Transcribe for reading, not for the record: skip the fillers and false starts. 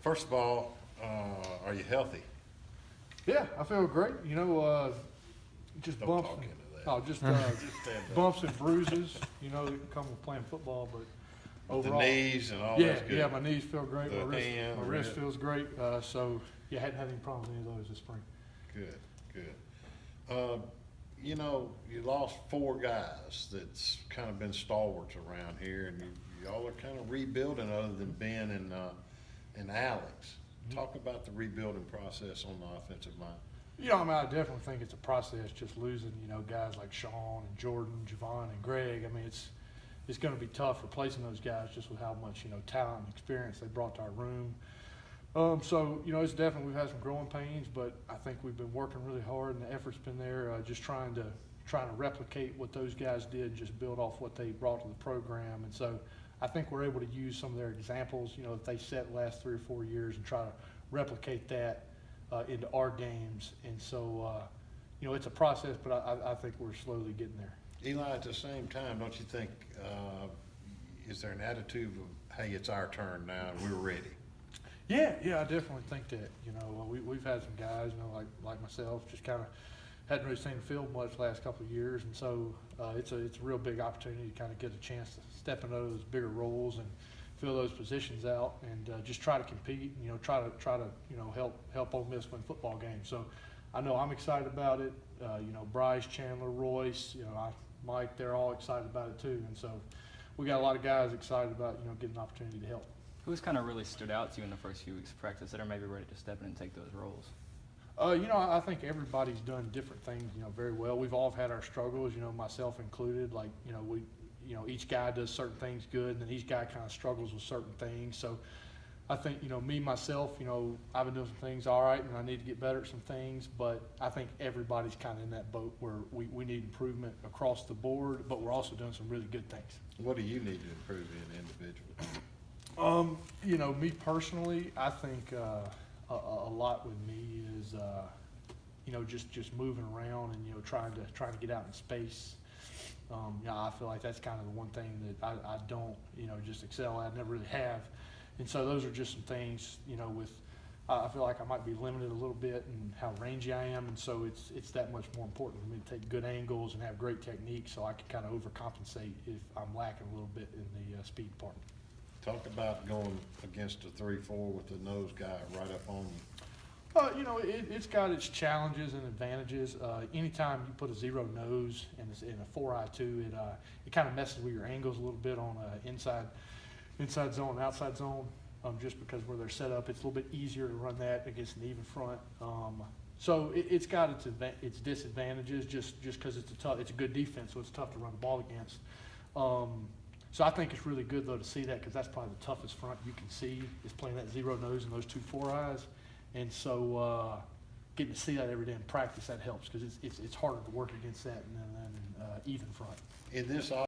First of all, are you healthy? Yeah, I feel great. Just Don't bumps. talk And, into that. oh, just Just stand up. bumps and bruises. That can come with playing football, but With overall, the knees and all yeah, that's good. yeah, my knees feel great. The My wrist, hand, my the wrist wrist. feels great. Hadn't had any problems with any of those this spring. Good, good. You lost four guys that's kind of been stalwarts around here, and y'all are kind of rebuilding other than Ben and Alex. Talk about the rebuilding process on the offensive line. I definitely think it's a process. Just losing, guys like Sean and Jordan, Javon and Greg. It's going to be tough replacing those guys just with how much talent and experience they brought to our room. It's definitely, we've had some growing pains, but I think we've been working really hard, and the effort's been there. Just trying to replicate what those guys did, just build off what they brought to the program, and so I think we're able to use some of their examples, that they set the last 3 or 4 years, and try to replicate that into our games. And so, it's a process, but I think we're slowly getting there. Eli, at the same time, don't you think, is there an attitude of, hey, it's our turn now and we're ready? Yeah, I definitely think that. We've had some guys, like myself, just kind of hadn't really seen the field much the last couple of years, and so it's a real big opportunity to kind of get a chance to step into those bigger roles and fill those positions out, and just try to compete. Try to help Ole Miss win football games. So I know I'm excited about it. Bryce, Chandler, Royce, Mike, they're all excited about it too, and so we got a lot of guys excited about getting an opportunity to help. Who's kind of really stood out to you in the first few weeks of practice that are maybe ready to step in and take those roles? I think everybody's done different things, very well. We've all had our struggles, myself included. Each guy does certain things good, and then each guy kind of struggles with certain things. So I think, me, myself, I've been doing some things all right, and I need to get better at some things. But I think everybody's kind of in that boat where we need improvement across the board, but we're also doing some really good things. What do you need to improve in individually? Me personally, I think a lot with me is, just moving around and, trying to get out in space. I feel like that's kind of the one thing that I don't, just excel at, never really have. And so those are just some things, I feel like I might be limited a little bit in how rangy I am. And so it's that much more important for me to take good angles and have great technique, so I can kind of overcompensate if I'm lacking a little bit in the speed department. Talk about going against a 3-4 with the nose guy right up on you. It's got its challenges and advantages. Anytime you put a zero nose in a 4-eye-2, it kind of messes with your angles a little bit on inside zone, outside zone. Just because where they're set up, it's a little bit easier to run that against an even front. So it's got its disadvantages just because it's a good defense, so it's tough to run the ball against. So I think it's really good, though, to see that, because that's probably the toughest front you can see is playing that zero nose and those 2 4-eyes. And so getting to see that every day in practice, that helps, because it's harder to work against that than even front. In this